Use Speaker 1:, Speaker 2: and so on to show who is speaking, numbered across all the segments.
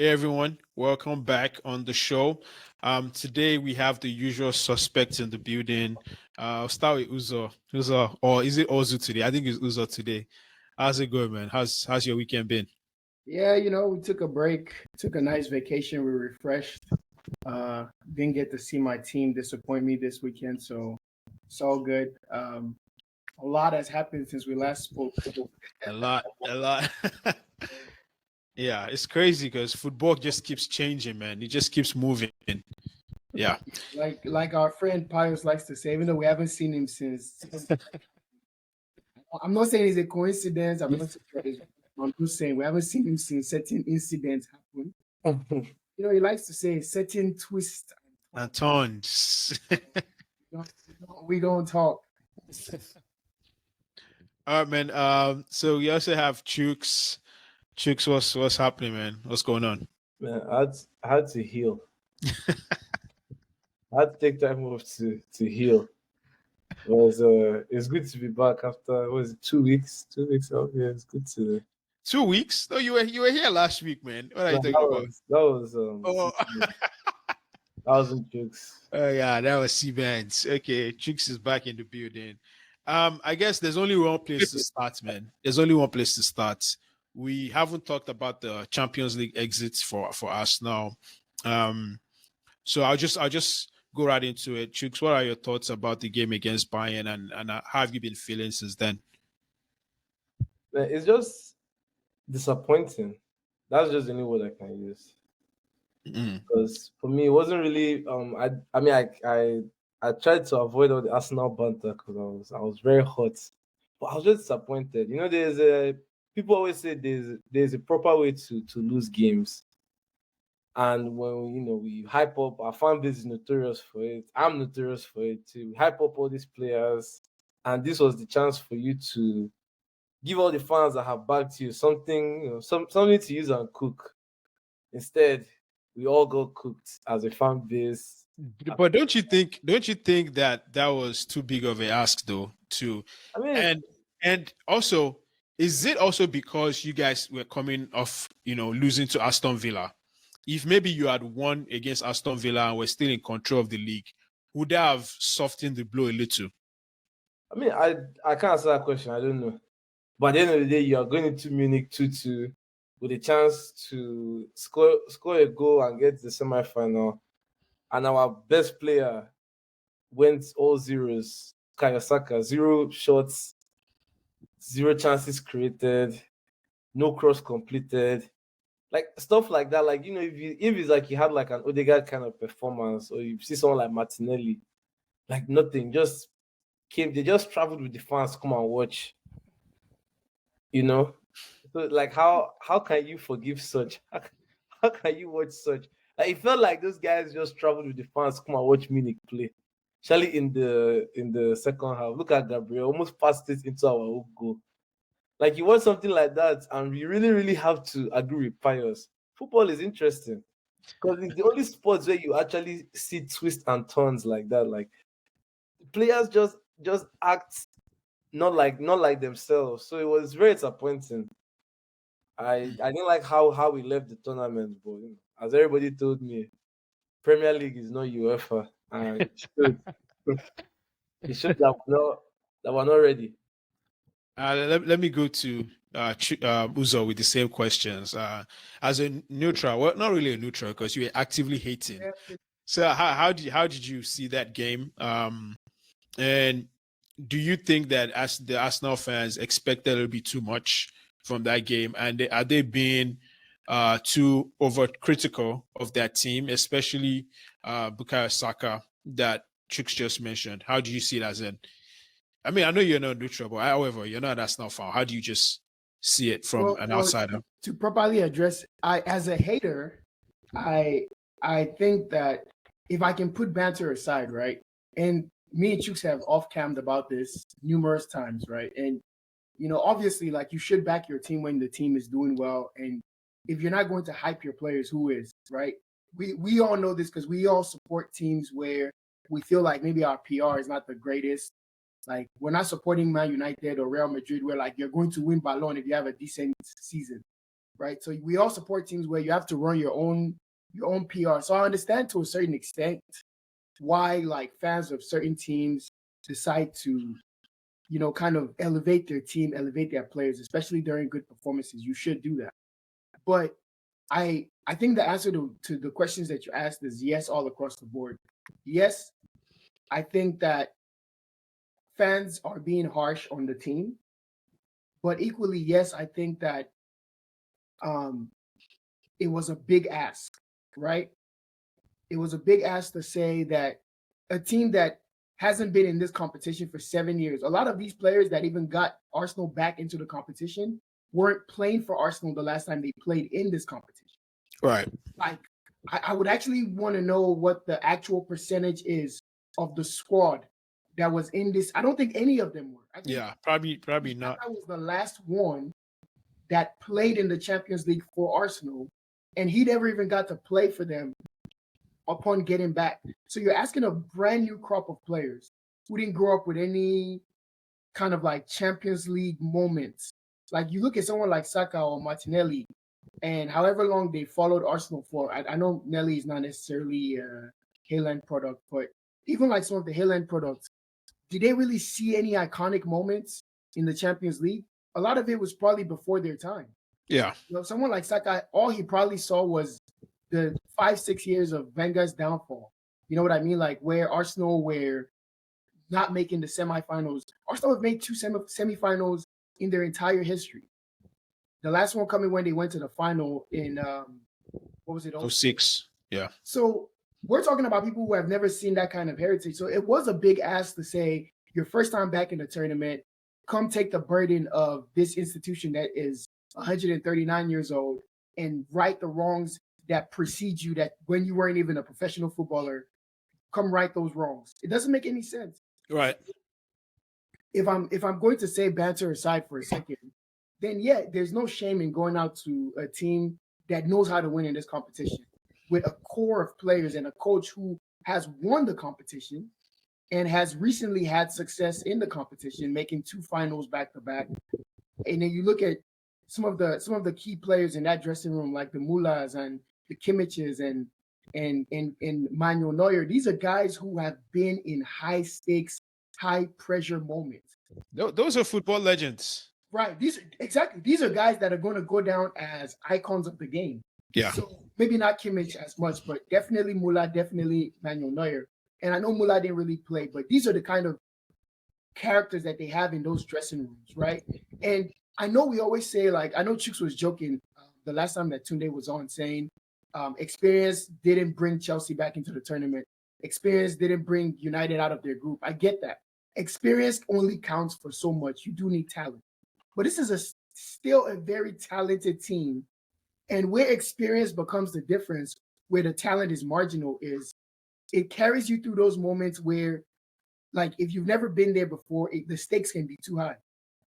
Speaker 1: Hey everyone, welcome back on the show. Today we have the usual suspects in the building. I'll start with Uzo. Uzo, or is it Ozu today? I think it's Uzo today. How's it going, man? How's your weekend been?
Speaker 2: Yeah, we took a break, took a nice vacation, we refreshed. Didn't get to see my team disappoint me this weekend, so it's all good. A lot has happened since we last spoke.
Speaker 1: A lot, a lot. Yeah, it's crazy because football just keeps changing, man. It just keeps moving. Yeah.
Speaker 2: Like our friend Pius likes to say, even though we haven't seen him since. I'm not saying it's a coincidence. I'm just saying we haven't seen him since certain incidents happen. He likes to say certain twist.
Speaker 1: And tons.
Speaker 2: We don't talk.
Speaker 1: All right, man. So we also have Chooks. Chooks, what's happening, man? What's going on?
Speaker 3: Man, I had to heal. I had to take time off to heal. It's good to be back after what was it, 2 weeks? 2 weeks off. Yeah, it's good to
Speaker 1: 2 weeks? No, you were here last week, man. What are you
Speaker 3: no,
Speaker 1: talking
Speaker 3: that
Speaker 1: about?
Speaker 3: was
Speaker 1: Oh,
Speaker 3: 1,000 jokes.
Speaker 1: oh yeah, that was C-Bands. Okay, Chooks is back in the building. I guess there's only one place to start, man. There's only one place to start. We haven't talked about the Champions League exits for us now. Um, so I'll just go right into it. Chooks, what are your thoughts about the game against Bayern and how have you been feeling since then?
Speaker 3: Man, it's just disappointing. That's just the only word I can use.
Speaker 1: Mm.
Speaker 3: Because for me, it wasn't really. I mean, I tried to avoid all the Arsenal banter because I was very hot, but I was just disappointed. There's a people always say there's a proper way to lose games, and when we hype up, our fan base is notorious for it. I'm notorious for it too. We hype up all these players, and this was the chance for you to give all the fans that have backed you something, something to use and cook. Instead, we all got cooked as a fan base.
Speaker 1: But don't you think that was too big of a ask though too?
Speaker 3: I mean,
Speaker 1: And also, is it also because you guys were coming off, losing to Aston Villa? If maybe you had won against Aston Villa and were still in control of the league, would that have softened the blow a little?
Speaker 3: I can't answer that question. I don't know. But at the end of the day, you are going into Munich 2-2 with a chance to score a goal and get to the semi-final. And our best player went all zeros. Kayosaka, 0 shots, 0 chances created, no cross completed. Like stuff like that. Like, if it's like he had like an Odegaard kind of performance, or you see someone like Martinelli, like nothing, they just traveled with the fans to come and watch, you know. So like how can you forgive such? How can you watch such? Like it felt like those guys just traveled with the fans to come and watch Munich play. Especially in the second half. Look at Gabriel, almost passed it into our own goal. Like you watch something like that, and we really, really have to agree with Pius. Football is interesting because it's the only sports where you actually see twists and turns like that. Like players just act not like themselves. So it was very disappointing. I didn't like how we left the tournament, but as everybody told me, Premier League is not UEFA, and it should that we're not ready.
Speaker 1: Let me go to Uzo with the same questions. As a neutral, well, not really a neutral because you were actively hating. So how did you see that game? And do you think that as the Arsenal fans expected a little bit too much from that game, and are they being too overcritical of that team, especially Bukayo Saka that Chooks just mentioned? How do you see it as in? I mean, I know you're not neutral, but however, you're not Arsenal fan. How do you just see it from an outsider?
Speaker 2: To properly address, as a hater, I I think that if I can put banter aside, right, and me and Chooks have off-cammed about this numerous times, right, and obviously, like you should back your team when the team is doing well, and if you're not going to hype your players, who is, right? We all know this because we all support teams where we feel like maybe our PR is not the greatest. Like we're not supporting Man United or Real Madrid, where like you're going to win Ballon if you have a decent season, right? So we all support teams where you have to run your own PR. So I understand to a certain extent why like fans of certain teams decide to, you know, kind of elevate their team, elevate their players, especially during good performances. You should do that. But I think the answer to the questions that you asked is yes, all across the board. Yes, I think that fans are being harsh on the team, but equally, yes, I think that it was a big ask, right? It was a big ask to say that a team that hasn't been in this competition for 7 years, a lot of these players that even got Arsenal back into the competition weren't playing for Arsenal the last time they played in this competition.
Speaker 1: Right.
Speaker 2: Like, I would actually want to know what the actual percentage is of the squad that was in this. I don't think any of them were. I think
Speaker 1: Probably not.
Speaker 2: I was the last one that played in the Champions League for Arsenal, and he never even got to play for them upon getting back. So you're asking a brand new crop of players who didn't grow up with any kind of like Champions League moments. Like you look at someone like Saka or Martinelli, and however long they followed Arsenal for, I know Nelly is not necessarily a Haaland product, but even like some of the Haaland products, did they really see any iconic moments in the Champions League? A lot of it was probably before their time.
Speaker 1: Yeah.
Speaker 2: You know, someone like Saka, all he probably saw was the 5-6 years of Wenger's downfall. You know what I mean? Like where Arsenal were not making the semifinals. Arsenal have made two semifinals in their entire history. The last one coming when they went to the final in what was it?
Speaker 1: 06. Yeah.
Speaker 2: So we're talking about people who have never seen that kind of heritage. So it was a big ask to say your first time back in the tournament, come take the burden of this institution that is 139 years old and right the wrongs that precede you, that when you weren't even a professional footballer, come right those wrongs. It doesn't make any sense.
Speaker 1: Right.
Speaker 2: If I'm going to say banter aside for a second, then yeah, there's no shame in going out to a team that knows how to win in this competition with a core of players and a coach who has won the competition and has recently had success in the competition, making 2 finals back to back. And then you look at some of the key players in that dressing room, like the Mullahs and the Kimmiches and Manuel Neuer. These are guys who have been in high stakes, high pressure moments.
Speaker 1: Those are football legends.
Speaker 2: Right. These are guys that are going to go down as icons of the game.
Speaker 1: Yeah.
Speaker 2: So maybe not Kimmich as much, but definitely Mullah, definitely Manuel Neuer. And I know Mullah didn't really play, but these are the kind of characters that they have in those dressing rooms, right? And I know we always say, like, I know Chooks was joking the last time that Tunde was on, saying experience didn't bring Chelsea back into the tournament. Experience didn't bring United out of their group. I get that. Experience only counts for so much. You do need talent. But this is still a very talented team. And where experience becomes the difference, where the talent is marginal, is it carries you through those moments where, like, if you've never been there before, the stakes can be too high.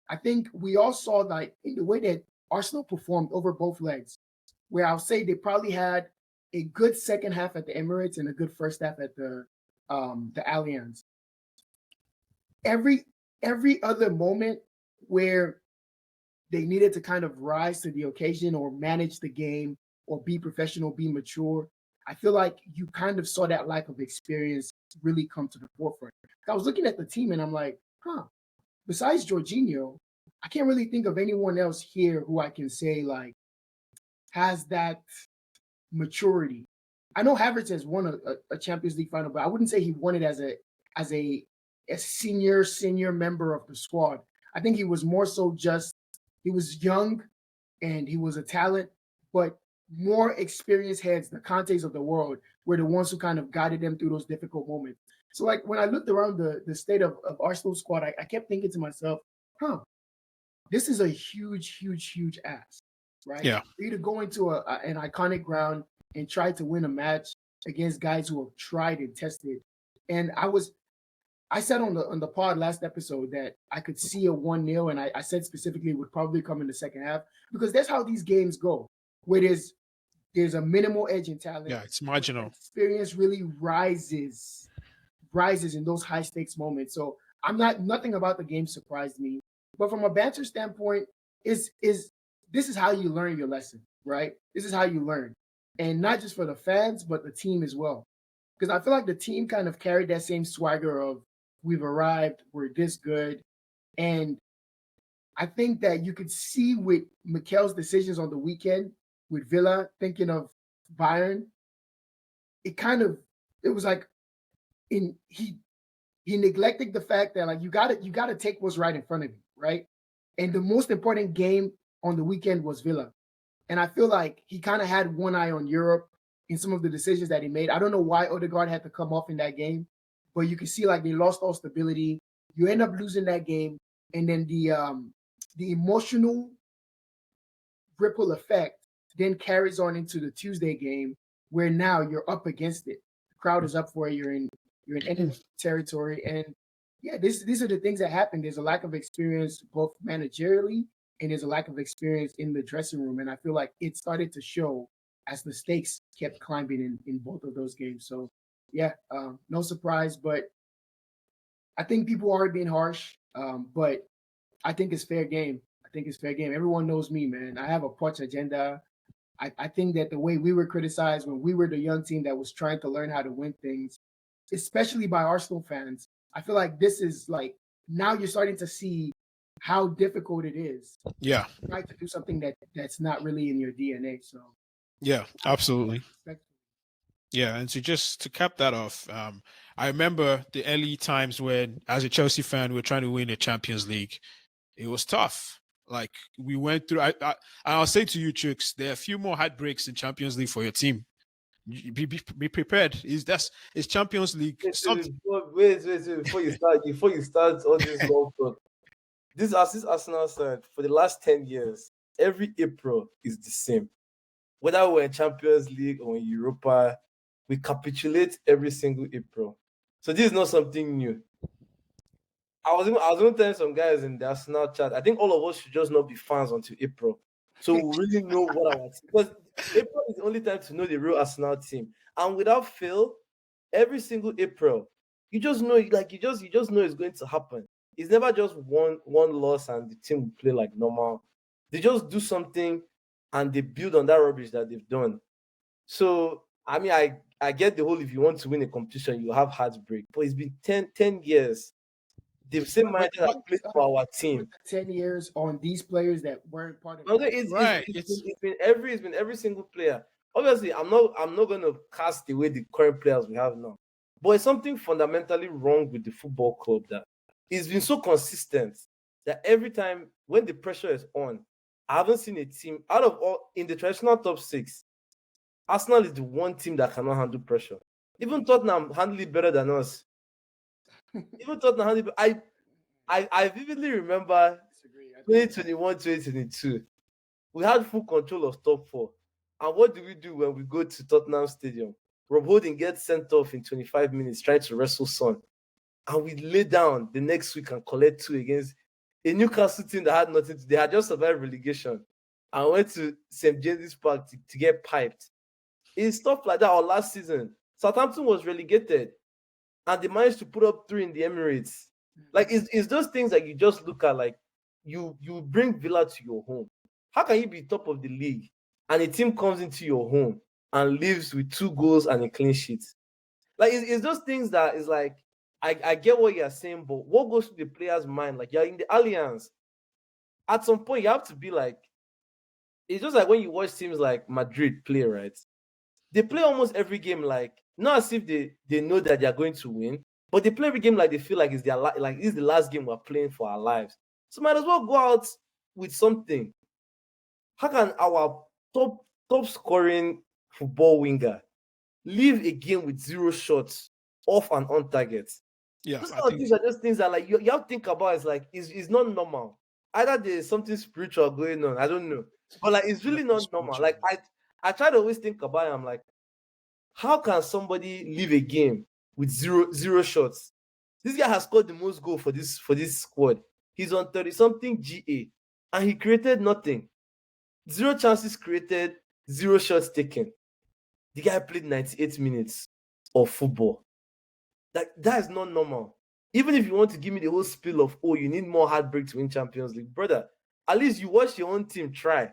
Speaker 2: I think we all saw, like, in the way that Arsenal performed over both legs, where I'll say they probably had a good second half at the Emirates and a good first half at the Allianz. Every other moment where they needed to kind of rise to the occasion or manage the game or be professional, be mature, I feel like you kind of saw that lack of experience really come to the forefront. I was looking at the team and I'm like, besides Jorginho, I can't really think of anyone else here who I can say like has that maturity. I know Havertz has won a Champions League final, but I wouldn't say he won it as a senior member of the squad. I think he was more so just, he was young and he was a talent, but more experienced heads, the Contes of the world, were the ones who kind of guided them through those difficult moments. So like when I looked around the state of Arsenal squad, I kept thinking to myself, this is a huge ask, right?
Speaker 1: Yeah.
Speaker 2: For you to go into an iconic ground and try to win a match against guys who have tried and tested. And I said on the pod last episode that I could see a 1-0, and I said specifically it would probably come in the second half, because that's how these games go, where there's a minimal edge in talent.
Speaker 1: Yeah, it's marginal.
Speaker 2: Experience really rises in those high stakes moments. So nothing about the game surprised me. But from a banter standpoint, this is how you learn your lesson. right? This is how you learn. And not just for the fans, but the team as well. Because I feel like the team kind of carried that same swagger of we've arrived, we're this good. And I think that you could see with Mikel's decisions on the weekend with Villa thinking of Bayern, it was like in he neglected the fact that like you gotta take what's right in front of you, right? And the most important game on the weekend was Villa. And I feel like he kind of had one eye on Europe in some of the decisions that he made. I don't know why Odegaard had to come off in that game, but you can see like they lost all stability. You end up losing that game, and then the emotional ripple effect then carries on into the Tuesday game, where now you're up against it. The crowd is up for it. You're in enemy territory, and yeah, these are the things that happen. There's a lack of experience both managerially, and there's a lack of experience in the dressing room, and I feel like it started to show as the stakes kept climbing in both of those games. So yeah, no surprise, but I think people are being harsh, but I think it's fair game. I think it's fair game. Everyone knows me, man. I have a Poch agenda. I think that the way we were criticized when we were the young team that was trying to learn how to win things, especially by Arsenal fans, I feel like this is like now you're starting to see how difficult it is.
Speaker 1: Yeah.
Speaker 2: Try to do something that's not really in your DNA. So
Speaker 1: yeah, absolutely. Yeah, and to cap that off, I remember the early times when, as a Chelsea fan, we were trying to win the Champions League. It was tough. Like we went through. I'll say to you, Chooks, there are a few more heartbreaks in Champions League for your team. Be prepared. It's Champions League.
Speaker 3: Wait, before you start all this long talk. This Arsenal side for the last 10 years, every April is the same. Whether we're in Champions League or in Europa, we capitulate every single April. So this is not something new. I was even telling some guys in the Arsenal chat, I think all of us should just not be fans until April. So we really know what our team, because April is the only time to know the real Arsenal team. And without fail, every single April, you just know, like you just know it's going to happen. It's never just one loss and the team will play like normal. They just do something and they build on that rubbish that they've done. So I mean, I get the whole, if you want to win a competition, you have heartbreak. But it's been 10 years. The same manager that played for our team.
Speaker 2: 10 years on these players that weren't part of
Speaker 3: It's been every single player. Obviously, I'm not going to cast away the current players we have now, but it's something fundamentally wrong with the football club that it's been so consistent that every time when the pressure is on, I haven't seen a team out of all in the traditional top 6. Arsenal is the one team that cannot handle pressure. Even Tottenham handle it better than us. Even Tottenham handle it. I vividly remember 2021, 2022. We had full control of top 4. And what do we do when we go to Tottenham Stadium? Rob Holding gets sent off in 25 minutes trying to wrestle Son. And we lay down the next week and collect 2 against a Newcastle team that had nothing to do. They had just survived relegation and went to St. James's Park to get piped. It's stuff like that. Or last season, Southampton was relegated and they managed to put up 3 in the Emirates. Like, it's those things that you just look at, like, you bring Villa to your home. How can you be top of the league and a team comes into your home and leaves with 2 goals and a clean sheet? Like, it's those things that is like, I get what you're saying, but what goes through the player's mind? Like, you're in the Allianz. At some point, you have to be like, it's just like when you watch teams like Madrid play, right? They play almost every game like, not as if they know that they're going to win, but they play every game like they feel like it's their like it's the last game we're playing for our lives. So might as well go out with something. How can our top scoring football winger leave a game with 0 shots off and on target?
Speaker 1: Yeah,
Speaker 3: those kind of things are just things that like you have to think about. It's like it's not normal. Either there's something spiritual going on, I don't know, but like it's really not normal. Like I try to always think about it. I'm like, how can somebody leave a game with zero shots? This guy has scored the most goal for this squad. He's on 30-something GA, and he created nothing. 0 chances created, 0 shots taken. The guy played 98 minutes of football. Like, that is not normal. Even if you want to give me the whole spiel of, oh, you need more heartbreak to win Champions League, brother, at least you watch your own team try.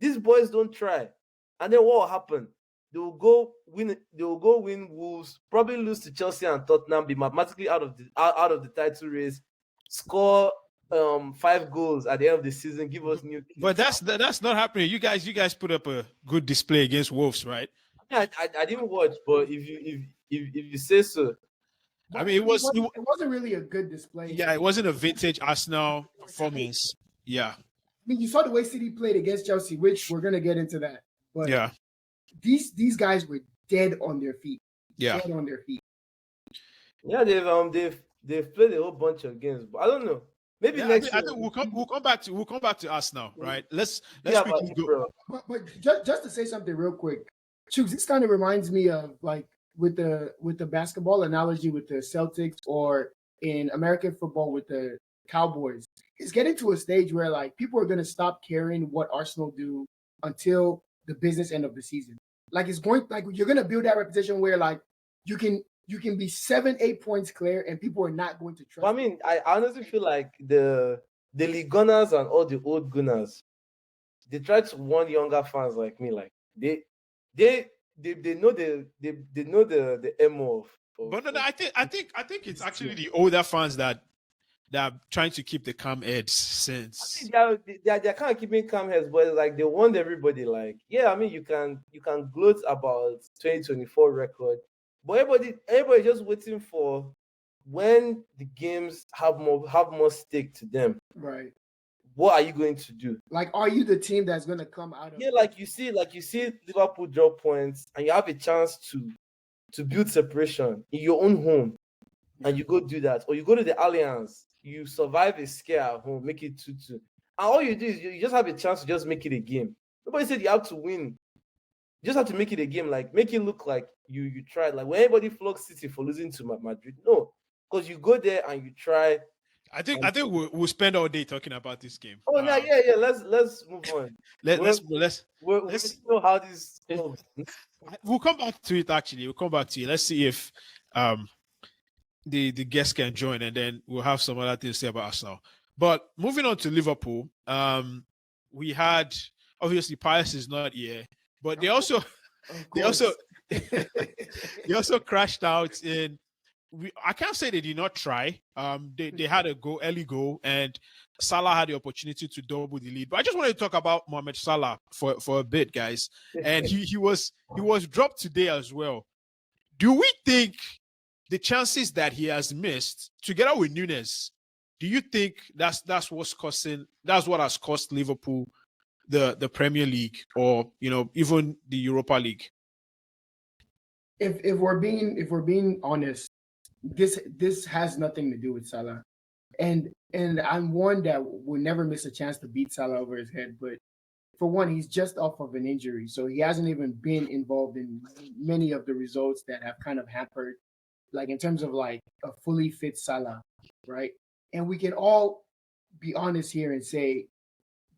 Speaker 3: These boys don't try. And then what will happen? They will go win Wolves, probably lose to Chelsea and Tottenham, be mathematically out of the title race, score 5 goals at the end of the season, give us new keys.
Speaker 1: But that's not happening. You guys put up a good display against Wolves, right?
Speaker 3: Yeah, I didn't watch, but if you say so.
Speaker 1: I mean, it
Speaker 2: wasn't really a good display.
Speaker 1: Yeah, it wasn't a vintage Arsenal performance. Yeah.
Speaker 2: I mean, you saw the way City played against Chelsea, which we're gonna get into that. But
Speaker 1: yeah,
Speaker 2: these guys were dead on their feet.
Speaker 1: Yeah.
Speaker 2: Dead on their feet.
Speaker 3: Yeah, they've played a whole bunch of games, but I don't know. Maybe next year.
Speaker 1: I think we'll come back to Arsenal, right? Let's
Speaker 3: Yeah,
Speaker 1: quickly go.
Speaker 2: But just to say something real quick, Chooks, this kind of reminds me of like with the basketball analogy with the Celtics, or in American football with the Cowboys. It's getting to a stage where like people are gonna stop caring what Arsenal do until the business end of the season. Like it's going like you're gonna build that reputation where like you can be 7-8 points clear and people are not going to trust.
Speaker 3: I mean, I honestly feel like the league gunners and all the old gunners, they try to warn younger fans like me, like they know the MO of
Speaker 1: But no, I think it's actually the older fans that are trying to keep the calm heads since.
Speaker 3: They're kind of keeping calm heads, but like they warned everybody, like, yeah, I mean, you can gloat about 2024 record, but everybody just waiting for when the games have more stake to them.
Speaker 2: Right.
Speaker 3: What are you going to do?
Speaker 2: Like, are you the team that's going to come out of?
Speaker 3: Yeah, like you see Liverpool drop points, and you have a chance to build separation in your own home, and you go do that, or you go to the Allianz, you survive a scare at home, make it 2-2, and all you do is you just have a chance to just make it a game. Nobody said you have to win. You just have to make it a game, like make it look like you tried. Like when everybody flogs City for losing to Madrid, no, because you go there and you try.
Speaker 1: I think we'll spend all day talking about this game.
Speaker 3: Oh no, yeah. Let's move on.
Speaker 1: Let's
Speaker 3: know how this.
Speaker 1: We'll come back to it. Actually, we'll come back to it. Let's see if the guests can join, and then we'll have some other things to say about Arsenal. But moving on to Liverpool, we had obviously Pius is not here, but they also crashed out in. I can't say they did not try. They had a early goal, and Salah had the opportunity to double the lead. But I just wanted to talk about Mohamed Salah for a bit, guys. And he was dropped today as well. Do we think the chances that he has missed, together with Nunes, do you think that's what has cost Liverpool the Premier League, or even the Europa League?
Speaker 2: If we're being honest, this has nothing to do with Salah, and I'm one that will never miss a chance to beat Salah over his head. But for one, he's just off of an injury, so he hasn't even been involved in many of the results that have kind of hampered, like in terms of like a fully fit Salah, right? And we can all be honest here and say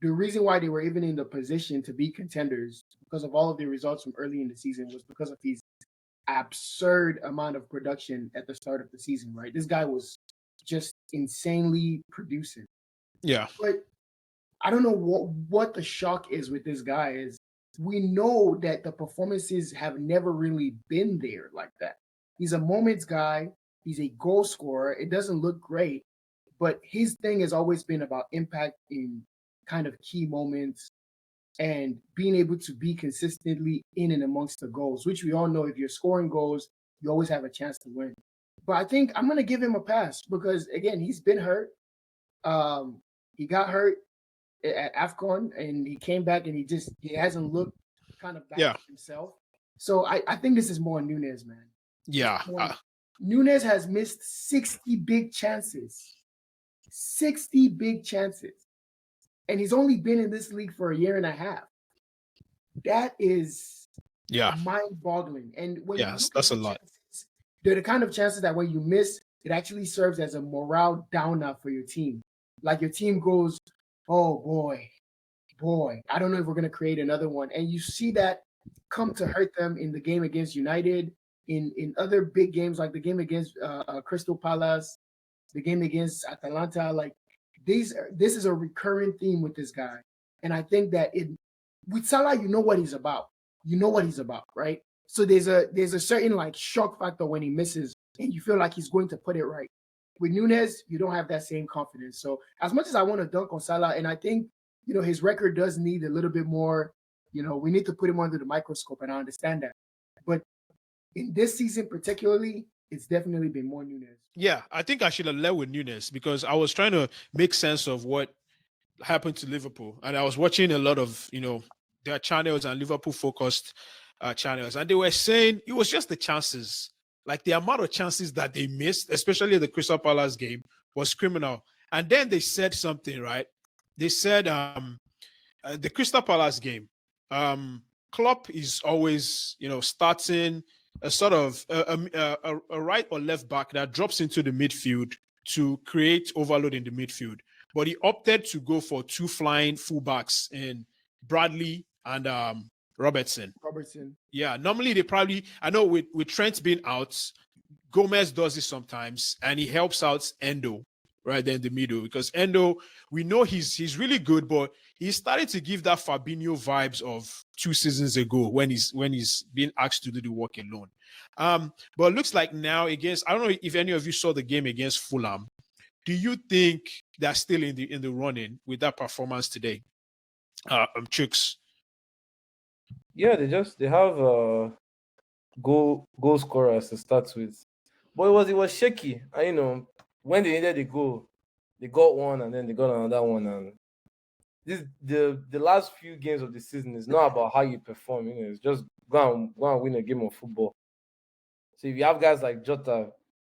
Speaker 2: the reason why they were even in the position to be contenders because of all of the results from early in the season was because of his absurd amount of production at the start of the season, right? This guy was just insanely producing.
Speaker 1: Yeah.
Speaker 2: But I don't know what the shock is with this guy is we know that the performances have never really been there like that. He's a moments guy. He's a goal scorer. It doesn't look great, but his thing has always been about impact in kind of key moments and being able to be consistently in and amongst the goals, which we all know if you're scoring goals, you always have a chance to win. But I think I'm going to give him a pass because, again, he's been hurt. He got hurt at AFCON and he came back and he hasn't looked kind of back to himself. So I think this is more Nunes, man.
Speaker 1: Yeah.
Speaker 2: Nunes has missed 60 big chances. 60 big chances. And he's only been in this league for a year and a half. That is mind-boggling. And when
Speaker 1: that's a lot.
Speaker 2: They're the kind of chances that when you miss, it actually serves as a morale downer for your team. Like your team goes, oh boy, I don't know if we're going to create another one. And you see that come to hurt them in the game against United, in other big games like the game against Crystal Palace, the game against Atalanta. Like this is a recurring theme with this guy. And I think that with Salah, you know what he's about. You know what he's about, right? So there's a certain like shock factor when he misses, and you feel like he's going to put it right. With Nunez, you don't have that same confidence. So as much as I want to dunk on Salah, and I think his record does need a little bit more. We need to put him under the microscope, and I understand that. But in this season particularly, it's definitely been more Nunez.
Speaker 1: Yeah, I think I should have led with Nunez because I was trying to make sense of what happened to Liverpool, and I was watching a lot of their channels and Liverpool focused channels, and they were saying it was just the chances, like the amount of chances that they missed, especially the Crystal Palace game, was criminal. And then they said something, right? They said the Crystal Palace game, Klopp is always starting a sort of a right or left back that drops into the midfield to create overload in the midfield. But he opted to go for two flying fullbacks in Bradley and Robertson. Yeah, normally I know with Trent being out, Gomez does this sometimes, and he helps out Endo right there in the middle, because Endo, we know he's really good, but he's starting to give that Fabinho vibes of 2 seasons ago when he's being asked to do the work alone. But it looks like now against, I don't know if any of you saw the game against Fulham. Do you think they're still in the running with that performance today? Chooks.
Speaker 3: Yeah, they have goal scorers to start with, but it was shaky. And when they needed a goal, they got one and then they got another one. And the last few games of the season is not about how you perform. It's just go and win a game of football. So if you have guys like Jota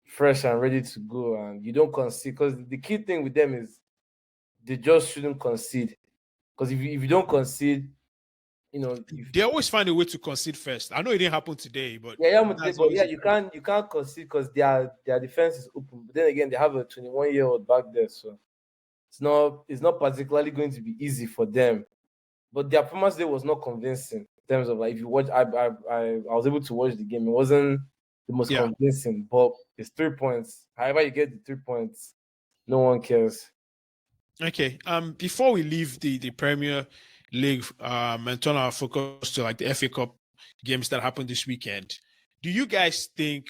Speaker 3: fresh and ready to go, and you don't concede, because the key thing with them is they just shouldn't concede. Because if you don't concede,
Speaker 1: they always find a way to concede first. I know it didn't happen today, but
Speaker 3: you can't concede because their defense is open. But then again, they have a 21-year-old back there, so it's not particularly going to be easy for them. But their performance today was not convincing in terms of, like, if you watch, I was able to watch the game. It wasn't the most convincing, but it's 3 points. However you get the 3 points, no one cares.
Speaker 1: Okay. Before we leave the Premier League and turn our focus to like the FA Cup games that happened this weekend, do you guys think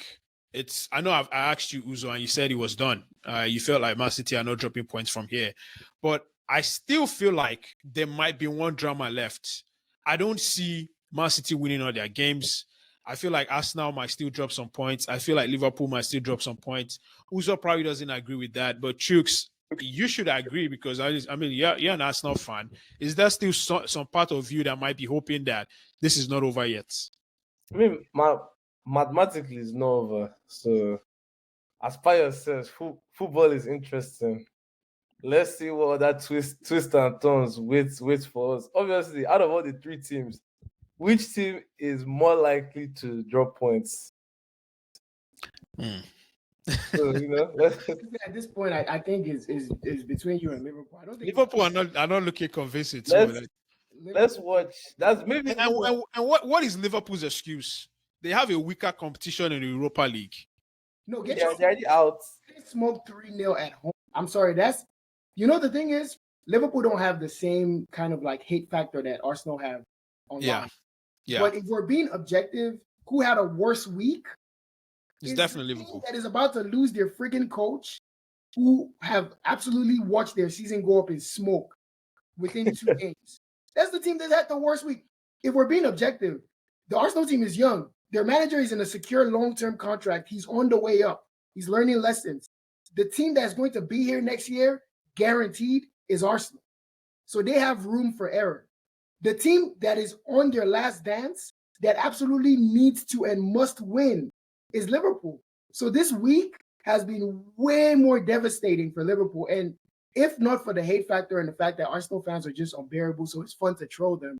Speaker 1: I know I asked you, Uzo, and you said it was done. You felt like Man City are not dropping points from here, but I still feel like there might be one drama left. I don't see Man City winning all their games. I feel like Arsenal might still drop some points. I feel like Liverpool might still drop some points. Uzo probably doesn't agree with that, but Chooks, you should agree, because you're an Arsenal fan. Is there still some part of you that might be hoping that this is not over yet?
Speaker 3: I mean, mathematically it's not over. So, as Pius says, football is interesting. Let's see what that twist and turns wait for us. Obviously, out of all the 3 teams, which team is more likely to drop points? So,
Speaker 2: at this point, I think is between you and Liverpool. I don't think
Speaker 1: Liverpool are not looking convincing.
Speaker 3: Let's watch. That's maybe.
Speaker 1: And what is Liverpool's excuse? They have a weaker competition in the Europa League.
Speaker 2: No,
Speaker 3: they're already out.
Speaker 2: They smoked 3-0 at home. I'm sorry. The thing is, Liverpool don't have the same kind of like hate factor that Arsenal have online. Yeah. But if we're being objective, who had a worse week?
Speaker 1: It's definitely Liverpool.
Speaker 2: That is about to lose their freaking coach, who have absolutely watched their season go up in smoke within 2 games. That's the team that had the worst week. If we're being objective, the Arsenal team is young. Their manager is in a secure long-term contract. He's on the way up. He's learning lessons. The team that's going to be here next year, guaranteed, is Arsenal. So they have room for error. The team that is on their last dance, that absolutely needs to and must win, is Liverpool. So this week has been way more devastating for Liverpool. And if not for the hate factor and the fact that Arsenal fans are just unbearable, so it's fun to troll them,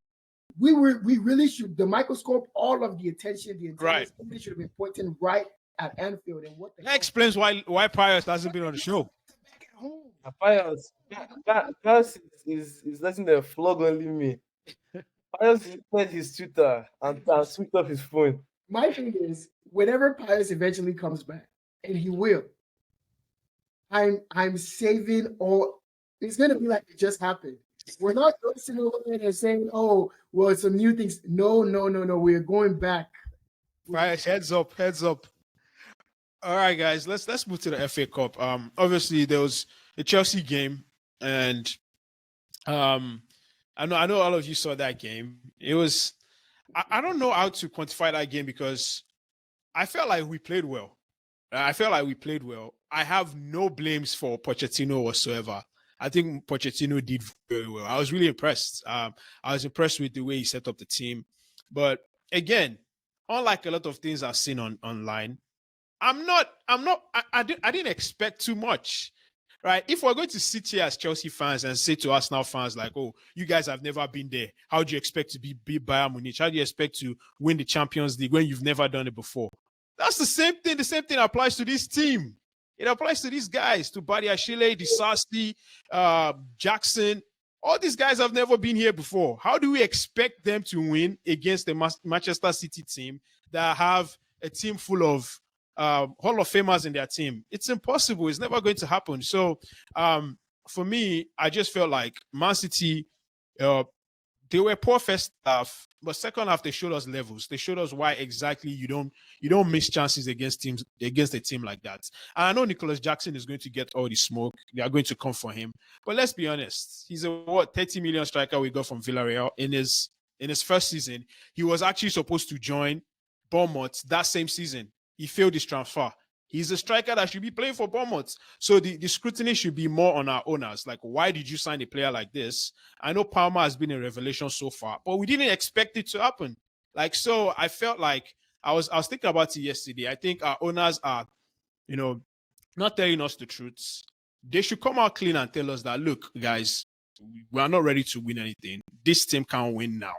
Speaker 2: we really should, the microscope, all of the attention, the intelligence, right, should have been pointing right at Anfield. And what
Speaker 1: that explains why Pius hasn't been on the show.
Speaker 3: Pius is letting the flog only me. Pius read his Twitter and switched off his phone.
Speaker 2: My thing is, whenever Pius eventually comes back, and he will, I'm saving all. It's gonna be like it just happened. We're not listening over and saying, "Oh, well, some new things." No. We're going back.
Speaker 1: Right, heads up, heads up. All right, guys, let's move to the FA Cup. Obviously there was a Chelsea game, and I know all of you saw that game. It was I don't know how to quantify that game because I felt like we played well. I felt like we played well. I have no blames for Pochettino whatsoever. I think Pochettino did very well. I was really impressed. I was impressed with the way he set up the team. But again, unlike a lot of things I've seen online, I didn't expect too much. Right. If we're going to sit here as Chelsea fans and say to Arsenal fans, like, oh, you guys have never been there. How do you expect to be Bayern Munich? How do you expect to win the Champions League when you've never done it before? That's the same thing. The same thing applies to this team. It applies to these guys, to Badiashile, Disasti, Jackson. All these guys have never been here before. How do we expect them to win against the Manchester City team that have a team full of Hall of Famers in their team? It's impossible. It's never going to happen. So for me, I just felt like Man City, they were poor first half, but second half they showed us levels. They showed us why exactly you don't miss chances against a team like that. And I know Nicholas Jackson is going to get all the smoke. They are going to come for him. But let's be honest, he's a 30 million striker we got from Villarreal in his first season. He was actually supposed to join Bournemouth that same season. He failed his transfer. He's a striker that should be playing for Bournemouth. So the scrutiny should be more on our owners. Like, why did you sign a player like this? I know Palmer has been a revelation so far, but we didn't expect it to happen. Like, so I felt like I was thinking about it yesterday. I think our owners are, not telling us the truth. They should come out clean and tell us that, look, guys, we are not ready to win anything. This team can't win now.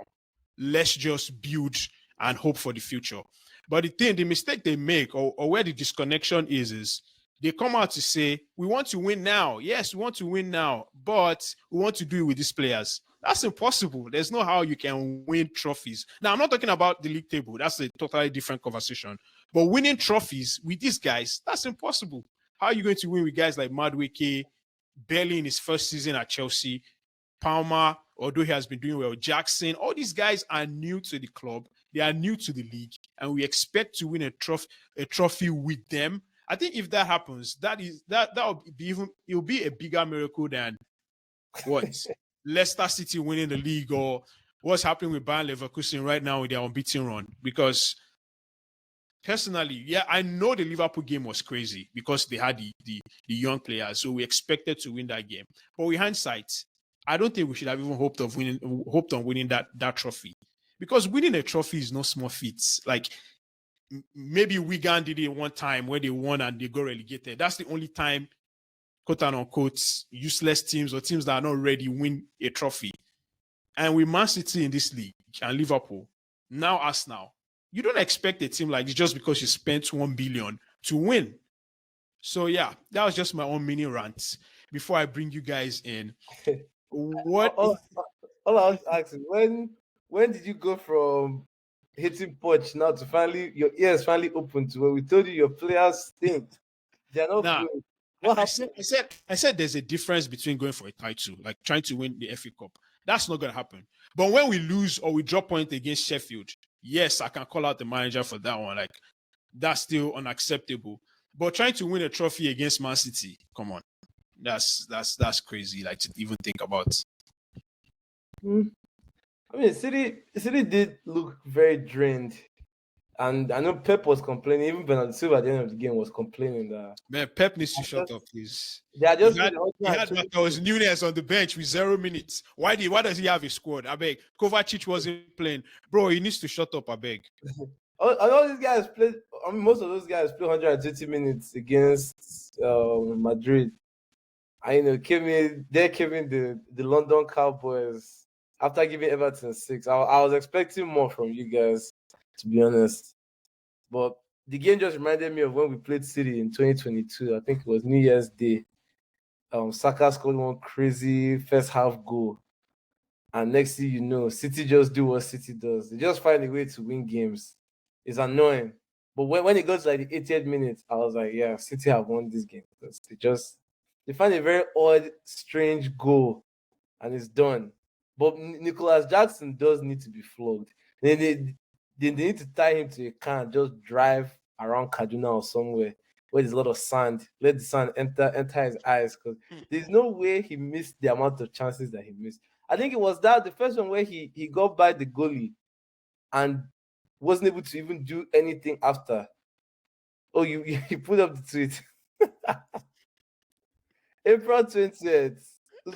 Speaker 1: Let's just build and hope for the future. But the mistake they make, or where the disconnection is they come out to say, we want to win now. Yes, we want to win now, but we want to do it with these players. That's impossible. There's no how you can win trophies. Now, I'm not talking about the league table. That's a totally different conversation. But winning trophies with these guys, that's impossible. How are you going to win with guys like Madueke, barely in his first season at Chelsea, Palmer, although he has been doing well, Jackson? All these guys are new to the club. They are new to the league, and we expect to win a trophy with them. I think if that happens, that will be it'll be a bigger miracle than what Leicester City winning the league or what's happening with Bayern Leverkusen right now with their unbeaten run. Because personally, yeah, I know the Liverpool game was crazy because they had the young players, so we expected to win that game. But with hindsight, I don't think we should have even hoped on winning that trophy. Because winning a trophy is no small feat. Like, maybe Wigan did it one time where they won and they got relegated. That's the only time, quote unquote, useless teams or teams that are not ready win a trophy. And with Man City in this league and Liverpool, now Arsenal, you don't expect a team like this just because you spent 1 billion to win. So yeah, that was just my own mini rant. Before I bring you guys in, what?
Speaker 3: All I was asking, when did you go from hitting punch now to finally your ears finally open to where we told you your players stink? They're not good. What happened?
Speaker 1: I said there's a difference between going for a title, like trying to win the FA Cup. That's not going to happen. But when we lose or we drop point against Sheffield, yes, I can call out the manager for that one. Like, that's still unacceptable. But trying to win a trophy against Man City, come on, that's crazy. Like, to even think about.
Speaker 3: I mean, City did look very drained, and I know Pep was complaining. Even Bernardo Silva at the end of the game was complaining that,
Speaker 1: Man, Pep needs to shut up, please.
Speaker 3: they are just
Speaker 1: He had Matheus Nunes on the bench with 0 minutes. Why does he have a squad? I beg. Kovacic wasn't playing. Bro, he needs to shut up, I beg.
Speaker 3: all these guys played. I mean, most of those guys played 120 minutes against Madrid. Came in the London Cowboys after giving Everton 6. I was expecting more from you guys, to be honest. But the game just reminded me of when we played City in 2022. I think it was New Year's Day. Saka scored one crazy first half goal. And next thing you know, City just do what City does. They just find a way to win games. It's annoying. But when it goes like the 80th minute, I was like, yeah, City have won this game. They find a very odd, strange goal and it's done. But Nicholas Jackson does need to be flogged. They need to tie him to a car and just drive around Kaduna or somewhere where there's a lot of sand. Let the sand enter his eyes, because there's no way he missed the amount of chances that he missed. I think it was the first one where he got by the goalie and wasn't able to even do anything after. Oh, you put up the tweet. April 20th.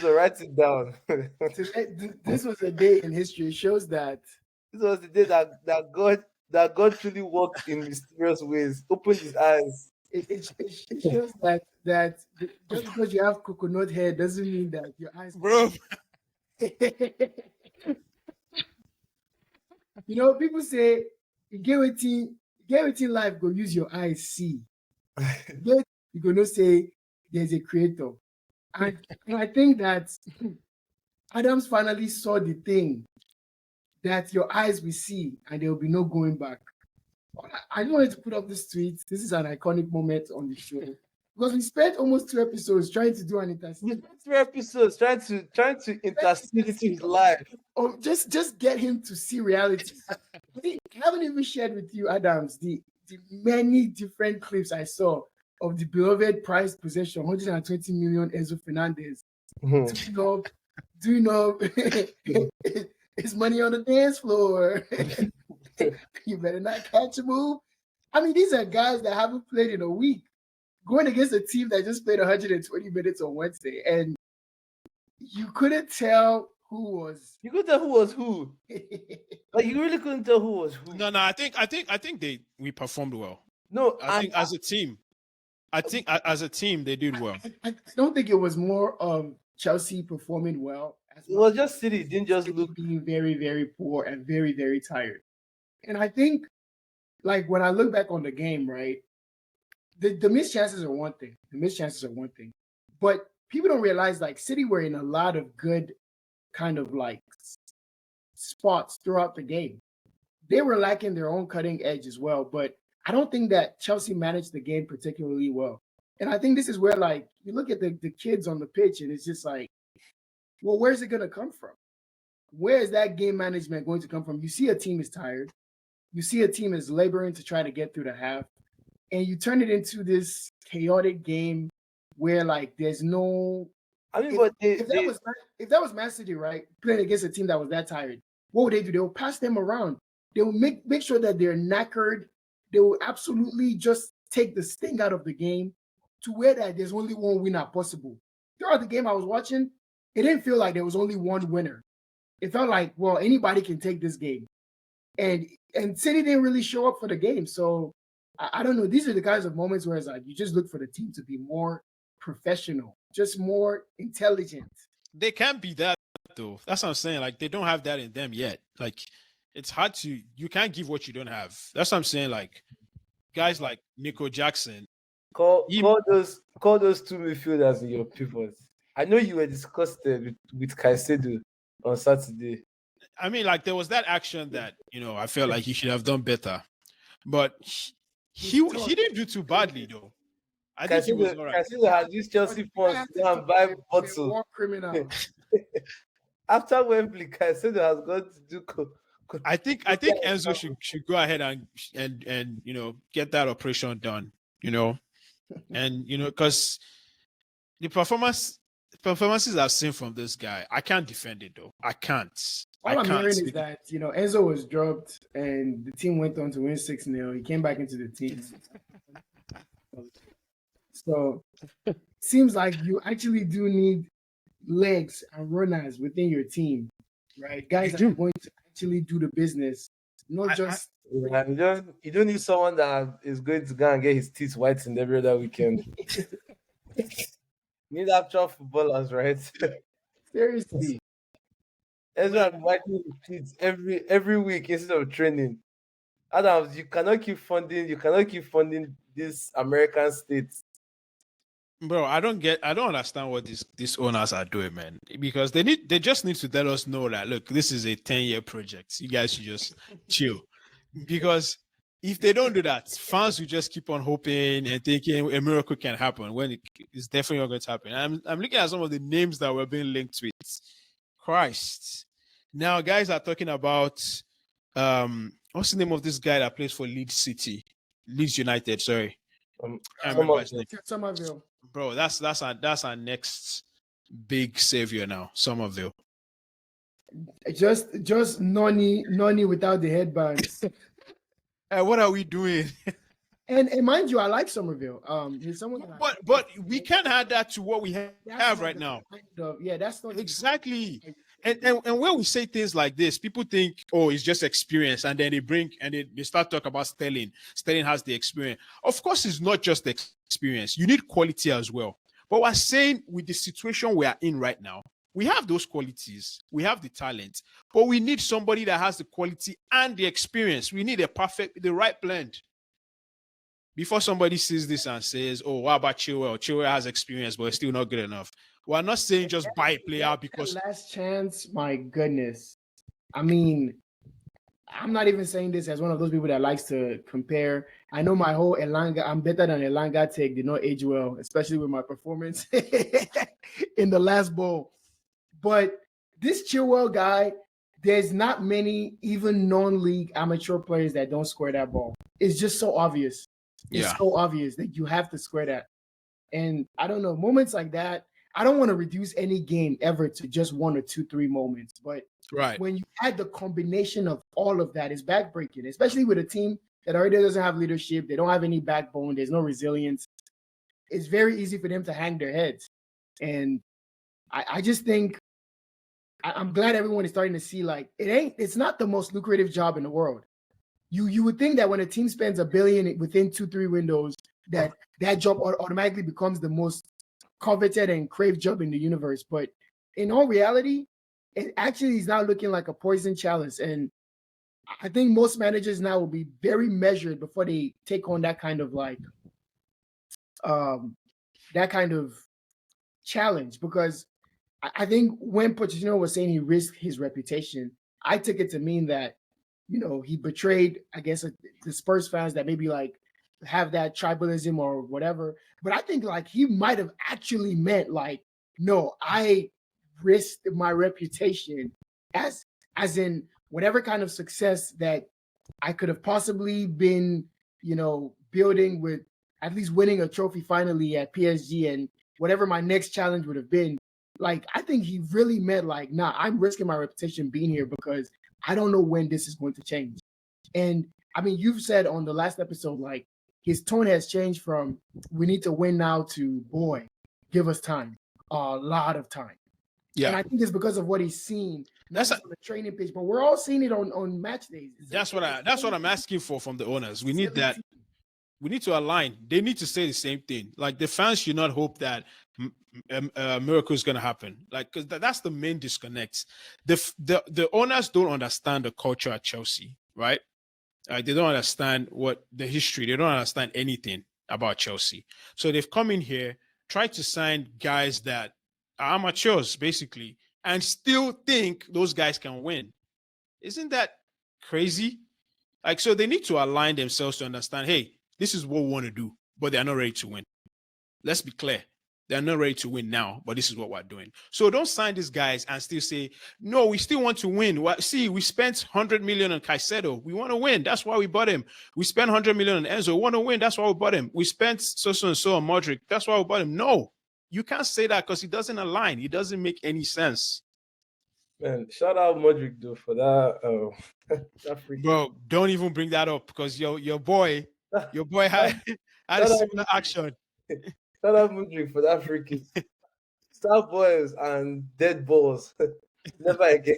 Speaker 3: So write it down.
Speaker 2: This was a day in history. It shows that
Speaker 3: This was the day that God truly worked in mysterious ways, opened his eyes.
Speaker 2: it shows that just because you have coconut hair doesn't mean that your eyes.
Speaker 1: Bro,
Speaker 2: You know, people say you get waiting life go use your eyes see. You gonna say there's a creator, and I think that Adams finally saw the thing that your eyes will see, and there will be no going back. I just wanted to put up this tweet. This is an iconic moment on the show because we spent almost 2 episodes trying to do an intercede.
Speaker 3: 3 episodes trying to intercede into his life.
Speaker 2: Oh, just get him to see reality. I haven't even shared with you, Adams, the many different clips I saw of the beloved prized possession, 120 million Enzo Fernandez. Doing up his money on the dance floor. You better not catch a move. I mean, these are guys that haven't played in a week, going against a team that just played 120 minutes on Wednesday, and you couldn't tell who was.
Speaker 3: You couldn't tell who was who. Like, you really couldn't tell who was who.
Speaker 1: no, I think we performed well.
Speaker 3: No,
Speaker 1: I think as a team, as a team they did well.
Speaker 2: I don't think it was more of Chelsea performing well.
Speaker 3: It was just City. It didn't just look
Speaker 2: being very, very poor and very, very tired. And I think, like, when I look back on the game, right, the missed chances are one thing. But people don't realize, like, City were in a lot of good kind of, like, spots throughout the game. They were lacking their own cutting edge as well. But I don't think that Chelsea managed the game particularly well. And I think this is where, like, you look at the kids on the pitch and it's just like, well, where's it going to come from? Where is that game management going to come from? You see a team is tired. You see a team is laboring to try to get through the half. And you turn it into this chaotic game where, like, there's no...
Speaker 3: I mean,
Speaker 2: if that was Man City, right, playing against a team that was that tired, what would they do? They will pass them around. They will make sure that they're knackered. They will absolutely just take the sting out of the game to where that there's only one winner possible. Throughout the game I was watching, it didn't feel like there was only one winner. It felt like, well, anybody can take this game. And City didn't really show up for the game. So I don't know. These are the kinds of moments where it's like you just look for the team to be more professional, just more intelligent.
Speaker 1: They can't be that though. That's what I'm saying. Like, they don't have that in them yet. Like, it's hard to, you can't give what you don't have. That's what I'm saying. Like, guys like Nico Jackson.
Speaker 3: Call those 2 midfielders in your pivots. I know you were disgusted with Caicedo on Saturday.
Speaker 1: I mean, like, there was that action that, I felt like he should have done better. But he didn't do too badly, though. I think he was all right.
Speaker 3: Caicedo has used Chelsea funds to go and buy bottles.
Speaker 2: Criminal.
Speaker 3: After Wembley, Caicedo has gone to do...
Speaker 1: I think Enzo should go ahead and get that operation done, and because the performances I've seen from this guy, I can't defend it though. I can't.
Speaker 2: All I'm hearing is that Enzo was dropped and the team went on to win 6-0. He came back into the team. So seems like you actually do need legs and runners within your team, right? Guys that are going to actually do the business, not just.
Speaker 3: You don't need someone that is going to go and get his teeth whitened every other weekend. You need actual footballers, right?
Speaker 2: Seriously.
Speaker 3: Ezra whitening his teeth every week instead of training. Adams, you cannot keep funding these American states.
Speaker 1: Bro, I don't understand what these owners are doing, man. Because they just need to let us know that, look, this is a 10-year project. You guys should just chill. Because if they don't do that, fans will just keep on hoping and thinking a miracle can happen when it's definitely not going to happen. I'm looking at some of the names that were being linked to it. Christ. Now, guys are talking about what's the name of this guy that plays for Leeds United? Sorry, can't
Speaker 3: Some
Speaker 1: remember
Speaker 3: of
Speaker 1: his name.
Speaker 2: Somerville.
Speaker 1: Bro, that's our next big savior now. Somerville.
Speaker 2: Just Noni without the headbands.
Speaker 1: What are we doing?
Speaker 2: And mind you, I like Somerville. He's someone that
Speaker 1: but we can't add that to what we
Speaker 2: that's
Speaker 1: have
Speaker 2: not
Speaker 1: right
Speaker 2: the
Speaker 1: now.
Speaker 2: kind of- yeah, that's not
Speaker 1: Exactly. And when we say things like this, people think, oh, it's just experience, and then they start talking about Sterling. Sterling has the experience. Of course, it's not just the experience. You need quality as well. But we're saying with the situation we are in right now, we have those qualities, we have the talent, but we need somebody that has the quality and the experience. We need the right blend. Before somebody sees this and says, oh, what about Chilwell? Chilwell has experience, but it's still not good enough. We're not saying just buy a player because
Speaker 2: last chance, my goodness. I mean, I'm not even saying this as one of those people that likes to compare. I know my whole Elanga, I'm better than Elanga take did not age well, especially with my performance in the last bowl. But this Chilwell guy, there's not many even non-league amateur players that don't square that ball. It's just so obvious. It's so obvious that you have to square that. And I don't know, moments like that, I don't want to reduce any game ever to just 1 or 2, 3 moments. But when you add the combination of all of that, it's backbreaking, especially with a team that already doesn't have leadership. They don't have any backbone. There's no resilience. It's very easy for them to hang their heads. And I just think I'm glad everyone is starting to see, like, it's not the most lucrative job in the world. You would think that when a team spends $1 billion within 2-3 windows, that job automatically becomes the most coveted and craved job in the universe. But in all reality, it actually is now looking like a poison chalice. And I think most managers now will be very measured before they take on that kind of challenge. Because I think when Pochettino was saying he risked his reputation, I took it to mean that, he betrayed, I guess, the Spurs fans that maybe like have that tribalism or whatever. But I think like he might have actually meant like, no, I risked my reputation as in whatever kind of success that I could have possibly been, building with at least winning a trophy finally at PSG and whatever my next challenge would have been. Like, I think he really meant like, nah, I'm risking my reputation being here because I don't know when this is going to change. And I mean, you've said on the last episode, like his tone has changed from we need to win now to boy, give us time, a lot of time. Yeah. And I think it's because of what he's seen, not just on the training pitch, but we're all seeing it on match days.
Speaker 1: That's what I'm asking for from the owners. We need that. We need to align. They need to say the same thing. Like the fans should not hope that a miracle is going to happen. Like, because that's the main disconnect. The owners don't understand the culture at Chelsea, right? They don't understand what the history. They don't understand anything about Chelsea. So they've come in here, tried to sign guys that are amateurs, basically, and still think those guys can win. Isn't that crazy? Like, so they need to align themselves to understand, hey, this is what we want to do, but they're not ready to win. Let's be clear. They're not ready to win now, but this is what we're doing. So don't sign these guys and still say, no, we still want to win. Well, see, we spent 100 million on Caicedo. We want to win. That's why we bought him. We spent 100 million on Enzo. We want to win. That's why we bought him. We spent so and so on Modric. That's why we bought him. No, you can't say that because it doesn't align. It doesn't make any sense.
Speaker 3: Man, shout out Modric though for that. That
Speaker 1: Bro, don't even bring that up because your boy had a similar action.
Speaker 3: Shout out Modric for that free kick. Star boys and dead balls. Never again.